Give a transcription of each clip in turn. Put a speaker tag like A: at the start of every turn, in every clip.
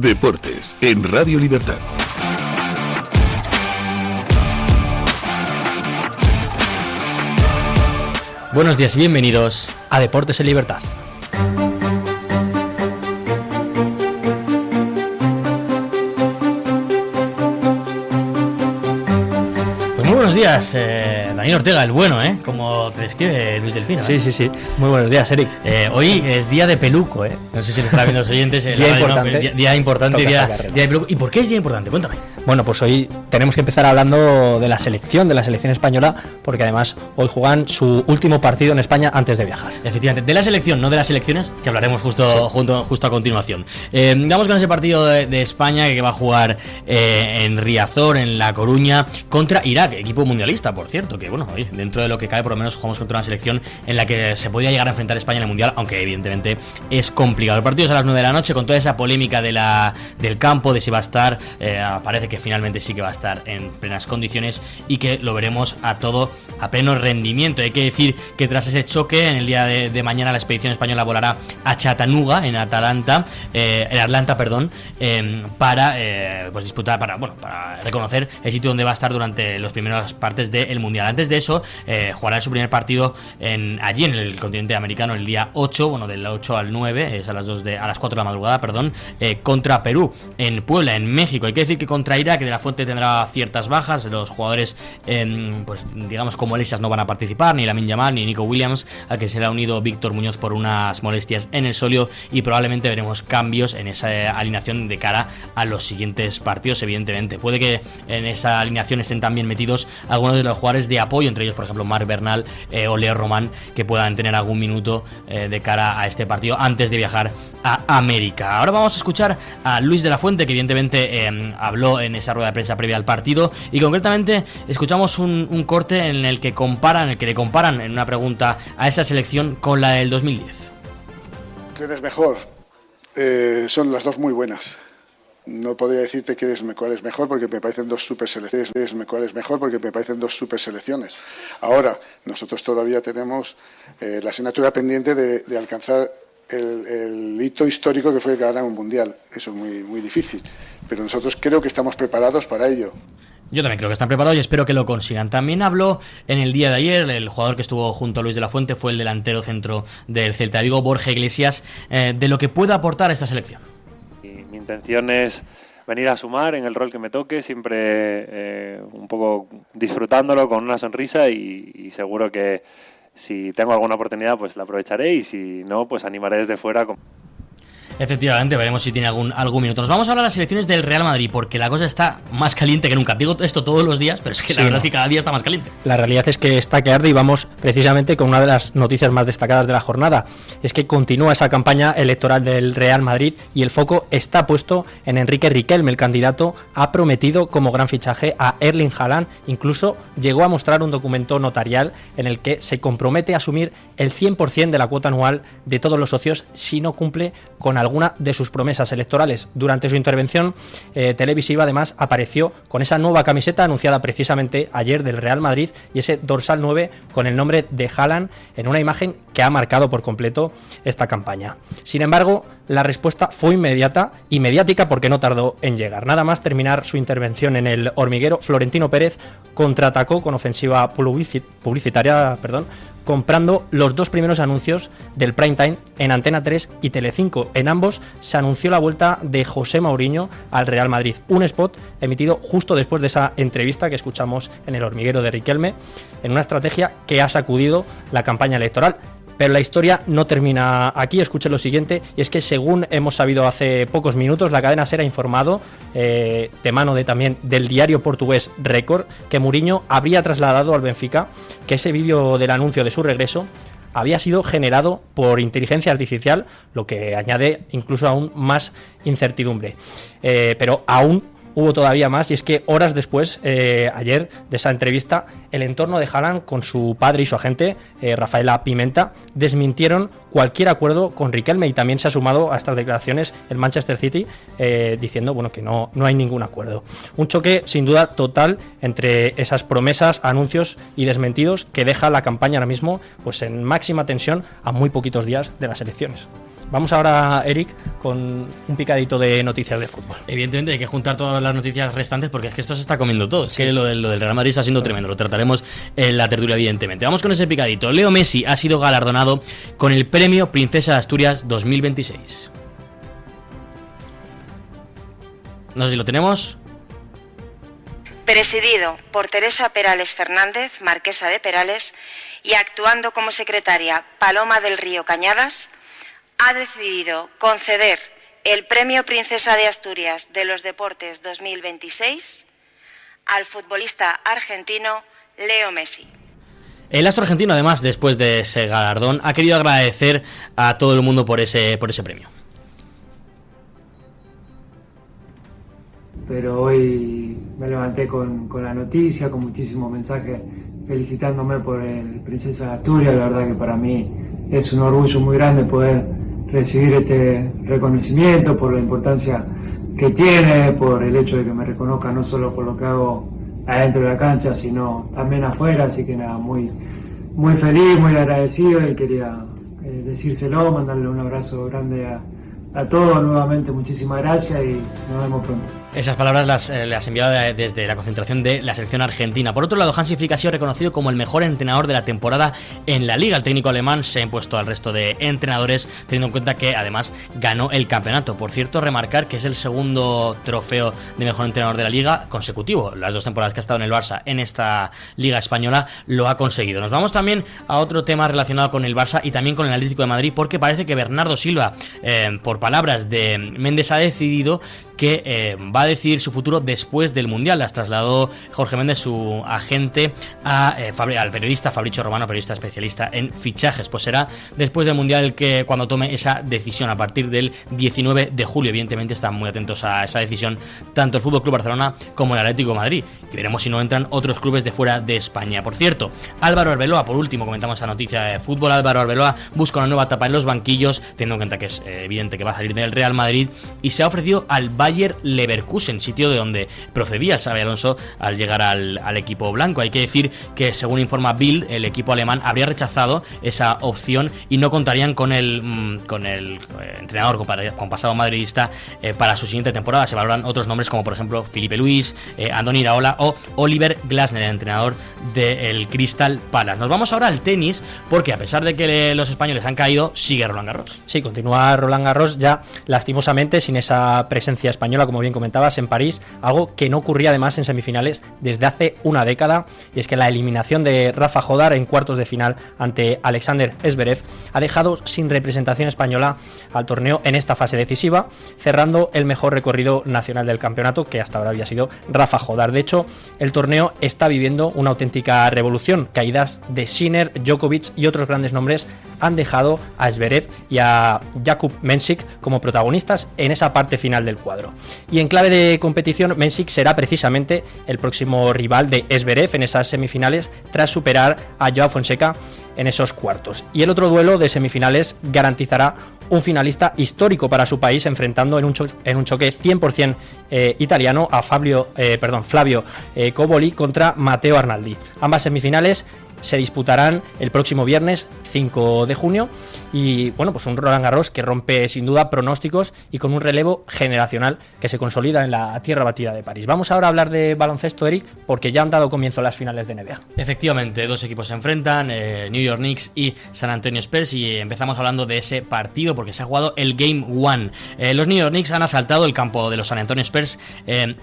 A: Deportes en Radio Libertad.
B: Buenos días y bienvenidos a Deportes en Libertad. Buenos días, Daniel Ortega, el bueno, como te describe Luis Delfino.
C: Sí. Muy buenos días, Eric.
B: Hoy es día de peluco, No sé si lo estarán viendo los oyentes. Día importante, día de peluco. ¿Y por qué es día importante? Cuéntame.
C: Bueno, pues hoy tenemos que empezar hablando de la selección española, porque además hoy juegan su último partido en España antes de viajar.
B: Efectivamente, de la selección, no de las selecciones, que hablaremos justo a continuación. Vamos con ese partido de España que va a jugar en Riazor, en La Coruña, contra Irak, equipo mundialista, por cierto, que bueno, dentro de lo que cabe, por lo menos jugamos contra una selección en la que se podría llegar a enfrentar España en el Mundial, aunque evidentemente es complicado. El partido es a las 9 de la noche, con toda esa polémica del campo, de si va a estar, parece que finalmente sí que va a estar en plenas condiciones y que lo veremos a pleno rendimiento. Hay que decir que tras ese choque, en el día de mañana la expedición española volará a Chattanooga, en Atlanta, para disputar, para reconocer el sitio donde va a estar durante las primeras partes del Mundial. Antes de eso, jugará su primer partido allí en el continente americano el día 8, del 8 al 9, es a las 4 de la madrugada, contra Perú, en Puebla, en México. Hay que decir que contra Irak, que de la Fuente tendrá ciertas bajas, los jugadores, digamos como Elías, no van a participar, ni Lamine Yamal ni Nico Williams, al que se le ha unido Víctor Muñoz por unas molestias en el solio, y probablemente veremos cambios en esa alineación de cara a los siguientes partidos. Evidentemente puede que en esa alineación estén también metidos algunos de los jugadores de apoyo, entre ellos por ejemplo Marc Bernal o Leo Román, que puedan tener algún minuto de cara a este partido antes de viajar a América. Ahora vamos a escuchar a Luis de la Fuente, que evidentemente habló en esa rueda de prensa previa al partido, y concretamente escuchamos un corte en el que le comparan en una pregunta a esa selección con la del 2010.
D: ¿Quién es mejor? Son las dos muy buenas. No podría decirte cuál es mejor, porque me parecen dos super selecciones. Ahora, nosotros todavía tenemos la asignatura pendiente de alcanzar el hito histórico que fue ganar un mundial. Eso es muy, muy difícil, pero nosotros creo que estamos preparados para ello.
B: Yo también creo que están preparados y espero que lo consigan. También habló en el día de ayer, el jugador que estuvo junto a Luis de la Fuente fue el delantero centro del Celta de Vigo, Borja Iglesias, de lo que puede aportar a esta selección.
E: Mi intención es venir a sumar en el rol que me toque, siempre un poco disfrutándolo con una sonrisa, y seguro que si tengo alguna oportunidad pues la aprovecharé, y si no, pues animaré desde fuera.
B: Efectivamente, veremos si tiene algún minuto. Nos vamos ahora a las selecciones del Real Madrid, porque la cosa está más caliente que nunca. Digo esto todos los días, pero es que la verdad es que cada día está más caliente.
C: La realidad es que está que arde, y vamos precisamente con una de las noticias más destacadas de la jornada. Es que continúa esa campaña electoral del Real Madrid y el foco está puesto en Enrique Riquelme. El candidato ha prometido como gran fichaje a Erling Haaland. Incluso llegó a mostrar un documento notarial en el que se compromete a asumir el 100% de la cuota anual de todos los socios si no cumple con alguna de sus promesas electorales. Durante su intervención televisiva, además, apareció con esa nueva camiseta anunciada precisamente ayer del Real Madrid, y ese dorsal 9 con el nombre de Haaland, en una imagen que ha marcado por completo esta campaña. Sin embargo, la respuesta fue inmediata y mediática, porque no tardó en llegar. Nada más terminar su intervención en El Hormiguero, Florentino Pérez contraatacó con ofensiva publicitaria, comprando los dos primeros anuncios del prime time en Antena 3 y Telecinco. En ambos se anunció la vuelta de José Mourinho al Real Madrid, un spot emitido justo después de esa entrevista que escuchamos en El Hormiguero de Riquelme, en una estrategia que ha sacudido la campaña electoral. Pero la historia no termina aquí. Escuchen lo siguiente, y es que, según hemos sabido hace pocos minutos, la cadena SER ha informado, de mano también del diario portugués Record, que Mourinho habría trasladado al Benfica que ese vídeo del anuncio de su regreso había sido generado por inteligencia artificial, lo que añade incluso aún más incertidumbre. Pero aún hubo todavía más, y es que horas después, ayer, de esa entrevista, el entorno de Haaland con su padre y su agente, Rafaela Pimenta, desmintieron cualquier acuerdo con Riquelme, y también se ha sumado a estas declaraciones el Manchester City, diciendo que no hay ningún acuerdo. Un choque sin duda total entre esas promesas, anuncios y desmentidos, que deja la campaña ahora mismo pues en máxima tensión a muy poquitos días de las elecciones. Vamos ahora, Eric, con un picadito de noticias de fútbol.
B: Evidentemente hay que juntar todas las noticias restantes porque es que esto se está comiendo todo. Es que lo del Real Madrid está siendo tremendo. Lo trataremos en la tertulia, evidentemente. Vamos con ese picadito. Leo Messi ha sido galardonado con el premio Princesa de Asturias 2026. No sé si lo tenemos.
F: Presidido por Teresa Perales Fernández, marquesa de Perales, y actuando como secretaria Paloma del Río Cañadas, ha decidido conceder el Premio Princesa de Asturias de los Deportes 2026 al futbolista argentino Leo Messi.
B: El astro argentino, además, después de ese galardón, ha querido agradecer a todo el mundo por ese premio.
G: Pero hoy me levanté con la noticia, con muchísimos mensajes felicitándome por el Princesa de Asturias. La verdad que para mí es un orgullo muy grande poder recibir este reconocimiento, por la importancia que tiene, por el hecho de que me reconozca no solo por lo que hago adentro de la cancha, sino también afuera. Así que nada, muy feliz, muy agradecido, y quería decírselo, mandarle un abrazo grande a todos. Nuevamente muchísimas gracias y nos vemos pronto.
B: Esas palabras las enviaba desde la concentración de la selección argentina. Por otro lado, Hansi Flick ha sido reconocido como el mejor entrenador de la temporada en la Liga. El técnico alemán se ha impuesto al resto de entrenadores, teniendo en cuenta que además ganó el campeonato. Por cierto, remarcar que es el segundo trofeo de mejor entrenador de la Liga consecutivo. Las 2 temporadas que ha estado en el Barça en esta Liga española lo ha conseguido. Nos vamos también a otro tema relacionado con el Barça y también con el Atlético de Madrid, porque parece que Bernardo Silva, por palabras de Méndez, ha decidido que va a decidir su futuro después del Mundial. Las trasladó Jorge Méndez, su agente, al periodista Fabricio Romano, periodista especialista en fichajes. Pues será después del Mundial que cuando tome esa decisión, a partir del 19 de julio. Evidentemente están muy atentos a esa decisión tanto el FC Barcelona como el Atlético de Madrid, y veremos si no entran otros clubes de fuera de España. Por cierto, Álvaro Arbeloa, por último, comentamos esa noticia de fútbol. Álvaro Arbeloa busca una nueva etapa en los banquillos, teniendo en cuenta que es evidente que va a salir del Real Madrid, y se ha ofrecido al Bayer Leverkusen, sitio de donde procedía el Xabi Alonso al llegar al equipo blanco. Hay que decir que, según informa Bild, el equipo alemán habría rechazado esa opción y no contarían con el entrenador con pasado madridista para su siguiente temporada. Se valoran otros nombres como, por ejemplo, Felipe Luis, Andoni Iraola o Oliver Glasner, el entrenador del Crystal Palace. Nos vamos ahora al tenis, porque a pesar de que los españoles han caído, sigue Roland Garros.
C: Sí, continúa Roland Garros, ya lastimosamente sin esa presencia española, como bien comentabas, en París, algo que no ocurría además en semifinales desde hace una década, y es que la eliminación de Rafa Jodar en cuartos de final ante Alexander Zverev ha dejado sin representación española al torneo en esta fase decisiva, cerrando el mejor recorrido nacional del campeonato, que hasta ahora había sido Rafa Jodar. De hecho, el torneo está viviendo una auténtica revolución. Caídas de Sinner, Djokovic y otros grandes nombres han dejado a Zverev y a Jakub Mensik como protagonistas en esa parte final del cuadro. Y en clave de competición, Mensik será precisamente el próximo rival de Zverev en esas semifinales, tras superar a Joao Fonseca en esos cuartos. Y el otro duelo de semifinales garantizará un finalista histórico para su país, enfrentando en un choque 100% italiano a Flavio Coboli contra Matteo Arnaldi. Ambas semifinales se disputarán el próximo viernes 5 de junio y bueno, pues un Roland Garros que rompe sin duda pronósticos y con un relevo generacional que se consolida en la tierra batida de París. Vamos ahora a hablar de baloncesto, Eric, porque ya han dado comienzo las finales de NBA.
B: Efectivamente, 2 equipos se enfrentan, New York Knicks y San Antonio Spurs, y empezamos hablando de ese partido porque se ha jugado el Game 1. Los New York Knicks han asaltado el campo de los San Antonio Spurs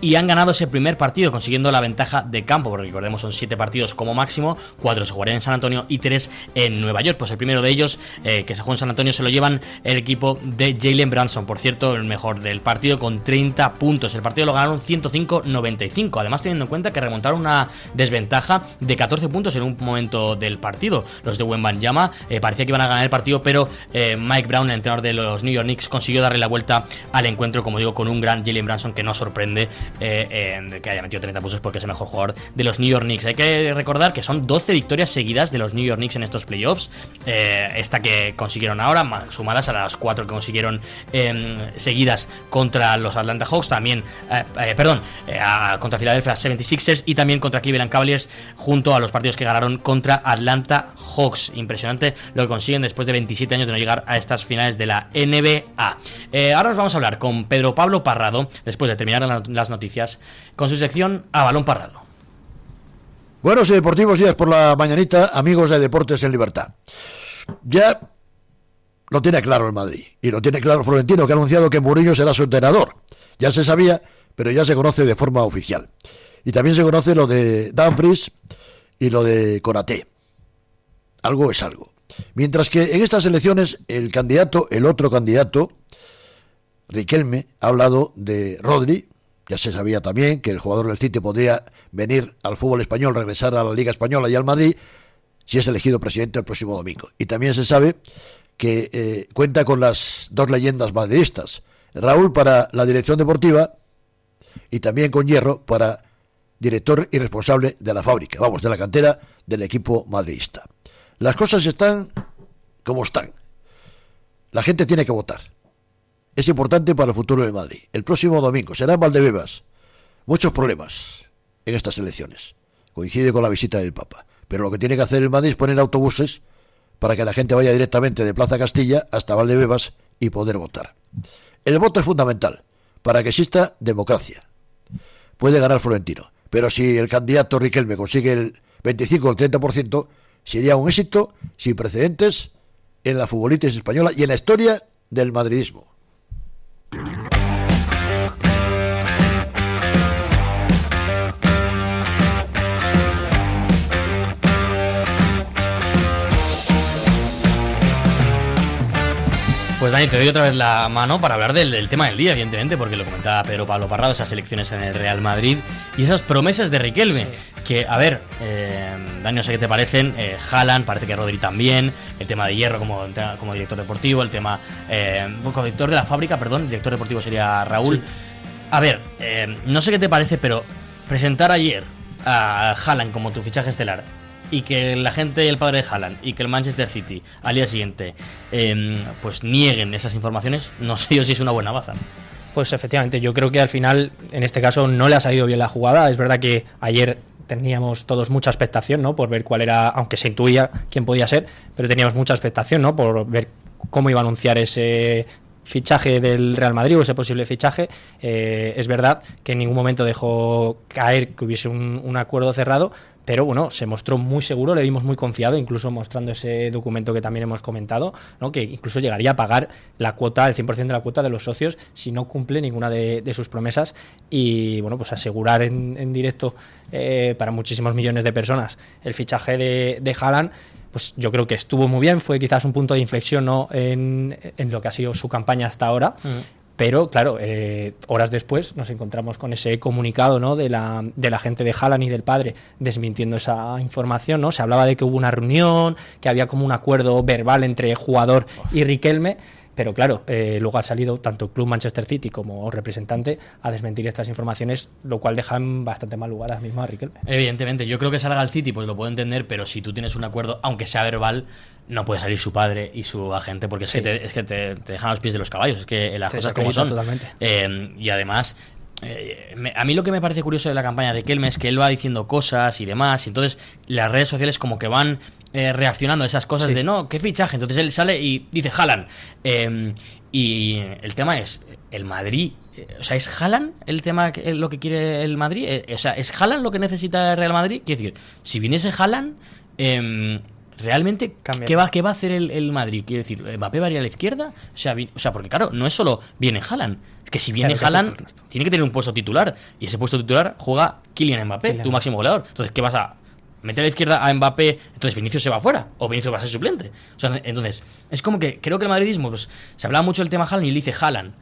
B: y han ganado ese primer partido, consiguiendo la ventaja de campo, porque recordemos son 7 partidos como máximo, 4 se jugarían en San Antonio y 3 en Nueva York. Pues el primero de ellos, que se jugó en San Antonio, se lo llevan el equipo de Jalen Brunson, por cierto, el mejor del partido, con 30 puntos. El partido lo ganaron 105-95, además teniendo en cuenta que remontaron una desventaja de 14 puntos en un momento del partido. Los de Wembanyama parecía que iban a ganar el partido, pero Mike Brown, el entrenador de los New York Knicks, consiguió darle la vuelta al encuentro, como digo, con un gran Jalen Brunson que no sorprende que haya metido 30 puntos, porque es el mejor jugador de los New York Knicks. Hay que recordar que son 12 victorias seguidas de los New York Knicks en estos playoffs, esta que consiguieron ahora, sumadas a las 4 que consiguieron seguidas contra los Atlanta Hawks, también contra Philadelphia 76ers y también contra Cleveland Cavaliers, junto a los partidos que ganaron contra Atlanta Hawks. Impresionante lo que consiguen después de 27 años de no llegar a estas finales de la NBA. Ahora nos vamos a hablar con Pedro Pablo Parrado, después de terminar las noticias, con su sección A Balón Parrado.
H: Buenos y deportivos días por la mañanita, amigos de Deportes en Libertad. Ya lo tiene claro el Madrid, y lo tiene claro Florentino, que ha anunciado que Mourinho será su entrenador. Ya se sabía, pero ya se conoce de forma oficial. Y también se conoce lo de Dumfries y lo de Konaté. Algo es algo. Mientras que en estas elecciones el otro candidato, Riquelme, ha hablado de Rodri. Ya se sabía también que el jugador del City podría venir al fútbol español, regresar a la Liga Española y al Madrid, si es elegido presidente el próximo domingo. Y también se sabe que cuenta con las dos leyendas madridistas, Raúl para la dirección deportiva y también con Hierro para director y responsable de la fábrica, de la cantera del equipo madridista. Las cosas están como están. La gente tiene que votar. Es importante para el futuro de Madrid. El próximo domingo será en Valdebebas. Muchos problemas en estas elecciones. Coincide con la visita del Papa. Pero lo que tiene que hacer el Madrid es poner autobuses para que la gente vaya directamente de Plaza Castilla hasta Valdebebas y poder votar. El voto es fundamental para que exista democracia. Puede ganar Florentino, pero si el candidato Riquelme consigue el 25 o el 30%, sería un éxito sin precedentes en la futbolística española y en la historia del madridismo.
B: Pues Dani, te doy otra vez la mano para hablar del tema del día, evidentemente, porque lo comentaba Pedro Pablo Parrado, esas elecciones en el Real Madrid y esas promesas de Riquelme, que, a ver, Dani, no sé qué te parecen, Haaland, parece que Rodri también, el tema de Hierro como director deportivo, el tema, como director de la fábrica, perdón, director deportivo sería Raúl. Sí. A ver, no sé qué te parece, pero presentar ayer a Haaland como tu fichaje estelar y que la gente y el padre de Haaland y que el Manchester City al día siguiente pues nieguen esas informaciones, no sé yo si es una buena baza.
C: Pues efectivamente, yo creo que al final, en este caso, no le ha salido bien la jugada. Es verdad que ayer teníamos todos mucha expectación, ¿no?, por ver cuál era, aunque se intuía quién podía ser, pero teníamos mucha expectación, ¿no?, por ver cómo iba a anunciar ese fichaje del Real Madrid o ese posible fichaje. Es verdad que en ningún momento dejó caer que hubiese un acuerdo cerrado, pero bueno, se mostró muy seguro, le vimos muy confiado, incluso mostrando ese documento que también hemos comentado, ¿no?, que incluso llegaría a pagar la cuota, el 100% de la cuota de los socios si no cumple ninguna de sus promesas. Y bueno, pues asegurar en directo para muchísimos millones de personas el fichaje de Haaland, pues yo creo que estuvo muy bien, fue quizás un punto de inflexión, ¿no?, en lo que ha sido su campaña hasta ahora. Pero claro, horas después nos encontramos con ese comunicado, ¿no?, de la gente de Haaland y del padre desmintiendo esa información, ¿no? Se hablaba de que hubo una reunión, que había como un acuerdo verbal entre jugador y Riquelme, pero claro, luego ha salido tanto el club Manchester City como representante a desmentir estas informaciones, lo cual deja en bastante mal lugar ahora mismo a Riquelme.
B: Evidentemente, yo creo que salga al City, pues lo puedo entender, pero si tú tienes un acuerdo, aunque sea verbal, no puede salir su padre y su agente, porque sí, es que te dejan a los pies de los caballos, es que las cosas como son. Totalmente. Y además, a mí lo que me parece curioso de la campaña de Riquelme es que él va diciendo cosas y demás, y entonces las redes sociales como que van reaccionando a esas cosas, sí, de no, qué fichaje. Entonces él sale y dice Haaland. Y el tema es, el Madrid, o sea, ¿es Haaland el tema, lo que quiere el Madrid? O sea, ¿es Haaland lo que necesita el Real Madrid? Quiero decir, si viniese Haaland, realmente, ¿qué va a hacer el Madrid? Quiero decir, ¿Mbappé va a ir a la izquierda? O sea, porque claro, no es solo viene Haaland, es que si viene Haaland, tiene que tener un puesto titular, y ese puesto titular juega Kylian Mbappé, tu máximo goleador. Entonces, ¿qué vas a meter a la izquierda a Mbappé? Entonces Vinicius se va afuera, o Vinicius va a ser suplente. O sea, entonces, es como que creo que el madridismo, pues, se hablaba mucho del tema Haaland y le dice Haaland,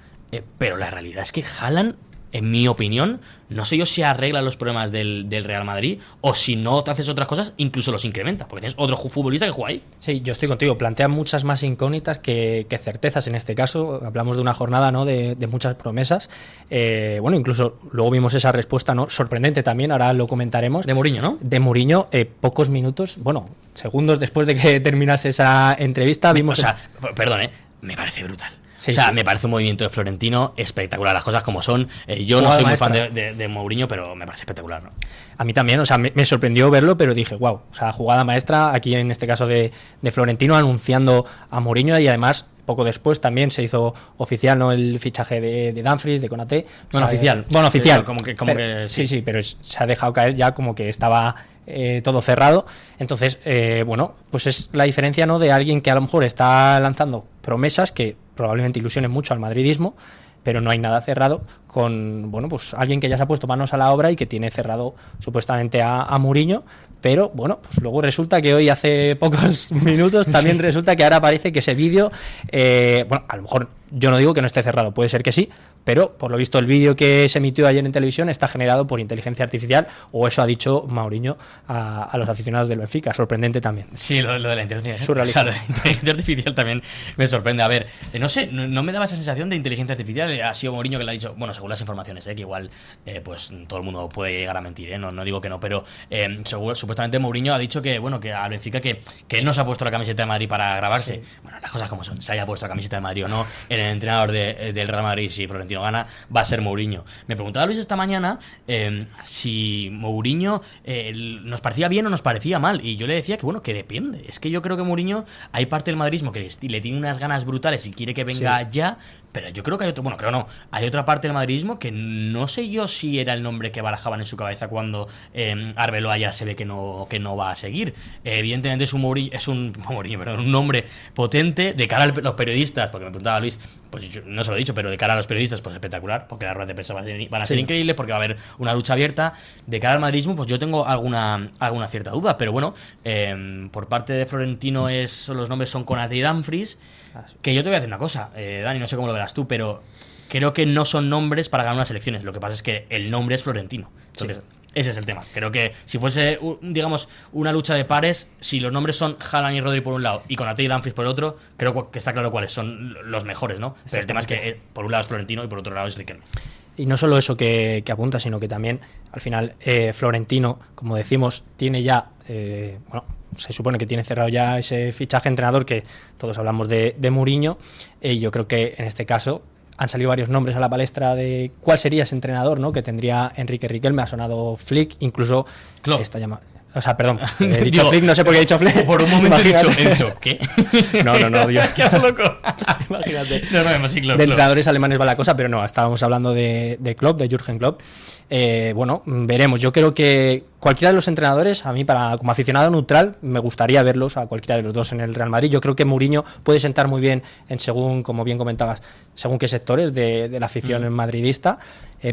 B: pero la realidad es que Haaland, en mi opinión, no sé yo si arregla los problemas del Real Madrid, o si no te haces otras cosas, incluso los incrementa, porque tienes otro futbolista que juega ahí.
C: Sí, yo estoy contigo, plantea muchas más incógnitas que certezas en este caso. Hablamos de una jornada, ¿no?, de muchas promesas. Bueno, incluso luego vimos esa respuesta, ¿no?, sorprendente también, ahora lo comentaremos.
B: De Mourinho, ¿no?
C: De Mourinho, pocos minutos, bueno, segundos después de que terminase esa entrevista, vimos...
B: O sea, perdón, me parece brutal. O
C: Sí,
B: o sea,
C: sí.
B: me parece un movimiento de Florentino espectacular, las cosas como son. Yo no
C: Jugada
B: soy muy
C: maestra.
B: fan de Mourinho, pero me parece espectacular, ¿no?
C: A mí también, o sea, me sorprendió verlo, pero dije, wow, o sea, jugada maestra, aquí en este caso de Florentino, anunciando a Mourinho, y además, poco después también se hizo oficial, ¿no?, el fichaje de Dumfries, de Konaté.
B: Bueno,
C: O sea,
B: oficial.
C: Bueno, oficial.
B: Como que
C: Pero-
B: sí.
C: sí, pero se ha dejado caer ya como que estaba todo cerrado. Entonces, bueno, pues es la diferencia, ¿no?, de alguien que a lo mejor está lanzando promesas que probablemente ilusionen mucho al madridismo, pero no hay nada cerrado, con, bueno, pues alguien que ya se ha puesto manos a la obra y que tiene cerrado supuestamente a Mourinho, pero bueno, pues luego resulta que hoy, hace pocos minutos, también resulta que ahora parece que ese vídeo, bueno, a lo mejor yo no digo que no esté cerrado, puede ser que sí, pero por lo visto el vídeo que se emitió ayer en televisión está generado por inteligencia artificial, o eso ha dicho Mourinho a los aficionados del Benfica. Sorprendente también.
B: Sí, lo de la inteligencia,
C: Surrealista.
B: claro, la inteligencia artificial también me sorprende. A ver, no sé, no me daba esa sensación de inteligencia artificial. Ha sido Mourinho que le ha dicho, bueno, según las informaciones, que igual pues todo el mundo puede llegar a mentir, no digo que no, pero supuestamente Mourinho ha dicho que, bueno, que al Benfica que él no se ha puesto la camiseta de Madrid para grabarse. Sí. Bueno, las cosas como son, se haya puesto la camiseta de Madrid o no, el entrenador del Real Madrid, si Florentino gana, va a ser Mourinho. Me preguntaba Luis esta mañana si Mourinho nos parecía bien o nos parecía mal, y yo le decía que, bueno, que depende. Es que yo creo que Mourinho, hay parte del madridismo que le tiene unas ganas brutales y quiere que venga ya, pero yo creo que hay otro, bueno, creo no, hay otra parte del madridismo que no sé yo si era el nombre que barajaban en su cabeza cuando Arbeloa ya se ve que no va a seguir. Evidentemente es un Mourinho, perdón, un nombre potente de cara a los periodistas, porque me preguntaba Luis, pues yo no se lo he dicho, pero de cara a los periodistas, pues espectacular, porque las ruedas de prensa van a ser increíbles, porque va a haber una lucha abierta. De cara al madridismo, pues yo tengo alguna cierta duda, pero bueno, por parte de Florentino los nombres son Konaté y Dumfries, que yo te voy a decir una cosa, Dani, no sé cómo lo verás tú, pero creo que no son nombres para ganar unas elecciones. Lo que pasa es que el nombre es Florentino. Entonces, ese es el tema. Creo que si fuese, digamos, una lucha de pares, si los nombres son Haaland y Rodri por un lado y Konaté y Dumfries por el otro, creo que está claro cuáles son los mejores, ¿no? Pero el tema es que por un lado es Florentino y por otro lado es Riquelme.
C: Y no solo eso que apunta, sino que también, al final, Florentino, como decimos, tiene ya, bueno, se supone que tiene cerrado ya ese fichaje entrenador, que todos hablamos de Mourinho, y yo creo que en este caso han salido varios nombres a la palestra de cuál sería ese entrenador, ¿no?, que tendría Enrique Riquelme. Ha sonado Flick, incluso
B: Klopp.
C: Esta llama. O sea, perdón, he dicho Digo, Flick, no sé por qué he dicho Flick.
B: Por un momento he dicho, ¿qué?
C: No, Dios.
B: ¡Qué loco!
C: Imagínate.
B: No, sí, Klopp,
C: de entrenadores alemanes va la cosa, pero no, estábamos hablando de Klopp, de Jürgen Klopp. Bueno, veremos. Yo creo que cualquiera de los entrenadores, a mí como aficionado neutral, me gustaría verlos a cualquiera de los dos en el Real Madrid. Yo creo que Mourinho puede sentar muy bien según, como bien comentabas, según qué sectores de la afición madridista,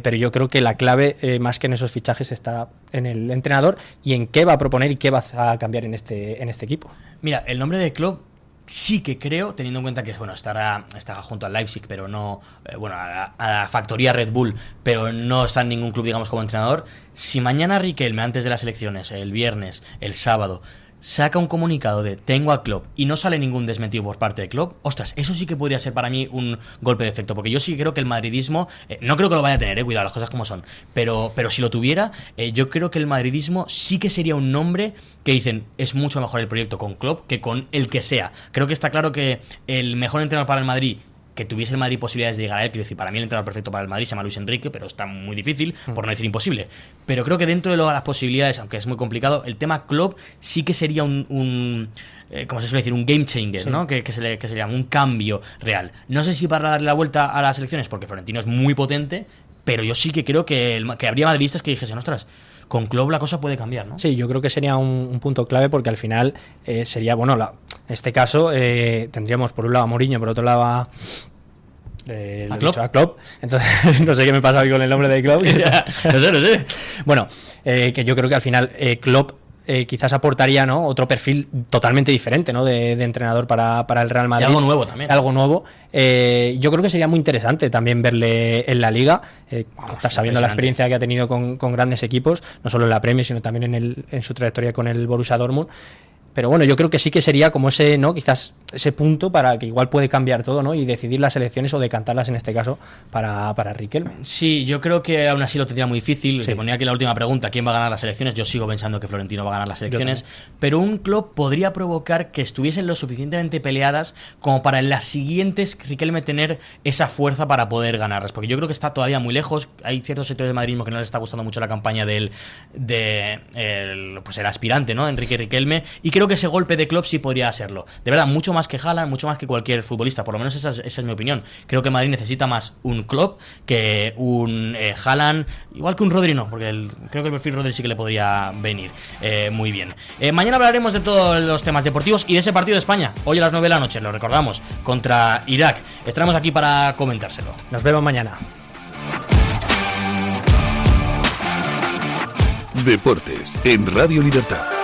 C: pero yo creo que la clave, más que en esos fichajes, está en el entrenador y en qué va a proponer y qué va a cambiar en este equipo.
B: Mira, el nombre de Klopp sí que creo, teniendo en cuenta que bueno, estará junto al Leipzig, pero no, bueno, a la factoría Red Bull, pero no está en ningún club, digamos, como entrenador. Si mañana Riquelme, antes de las elecciones, el viernes, el sábado, saca un comunicado de tengo a Klopp y no sale ningún desmentido por parte de Klopp, ostras, eso sí que podría ser para mí un golpe de efecto, porque yo sí creo que el madridismo, no creo que lo vaya a tener, cuidado, las cosas como son, pero si lo tuviera, yo creo que el madridismo sí que sería un nombre que dicen, es mucho mejor el proyecto con Klopp que con el que sea. Creo que está claro que el mejor entrenador para el Madrid, que tuviese el Madrid posibilidades de llegar a él, quiero decir, para mí el entrenador perfecto para el Madrid se llama Luis Enrique, pero está muy difícil, por no decir imposible. Pero creo que dentro de las posibilidades, aunque es muy complicado, el tema Klopp sí que sería un como se suele decir, un game changer, sí, ¿no? Que se le llama un cambio real. No sé si para darle la vuelta a las elecciones, porque Florentino es muy potente, pero yo sí que creo que habría madridistas que dijesen, ostras, con Klopp la cosa puede cambiar, ¿no?
C: Sí, yo creo que sería un punto clave, porque al final sería, bueno, en este caso tendríamos por un lado a Mourinho, por otro lado a Klopp. Entonces, no sé qué me pasa hoy con el nombre de Klopp.
B: no sé.
C: Bueno, que yo creo que al final Klopp quizás aportaría, ¿no?, otro perfil totalmente diferente, ¿no?, de entrenador para el Real Madrid.
B: Y algo nuevo también.
C: Algo nuevo. Yo creo que sería muy interesante también verle en la Liga, sabiendo la experiencia que ha tenido con grandes equipos, no solo en la Premier, sino también en su trayectoria con el Borussia Dortmund. Pero bueno, yo creo que sí que sería como ese, ¿no? Quizás ese punto para que igual puede cambiar todo, ¿no? Y decidir las elecciones o decantarlas en este caso para Riquelme.
B: Sí, yo creo que aún así lo tendría muy difícil.
C: Sí.
B: Se ponía aquí la última pregunta, ¿quién va a ganar las elecciones? Yo sigo pensando que Florentino va a ganar las elecciones, pero un club podría provocar que estuviesen lo suficientemente peleadas como para en las siguientes Riquelme tener esa fuerza para poder ganarlas, porque yo creo que está todavía muy lejos. Hay ciertos sectores de madridismo que no les está gustando mucho la campaña el aspirante, ¿no? Enrique Riquelme, y creo que ese golpe de club sí podría serlo. De verdad, mucho más que Haaland, mucho más que cualquier futbolista, por lo menos esa es mi opinión. Creo que Madrid necesita más un club que un Haaland, igual que un Rodri no, porque creo que el perfil Rodri sí que le podría venir muy bien. Mañana hablaremos de todos los temas deportivos y de ese partido de España, hoy a las 9 de la noche, lo recordamos, contra Irak. Estaremos aquí para comentárselo.
C: Nos vemos mañana.
A: Deportes en Radio Libertad.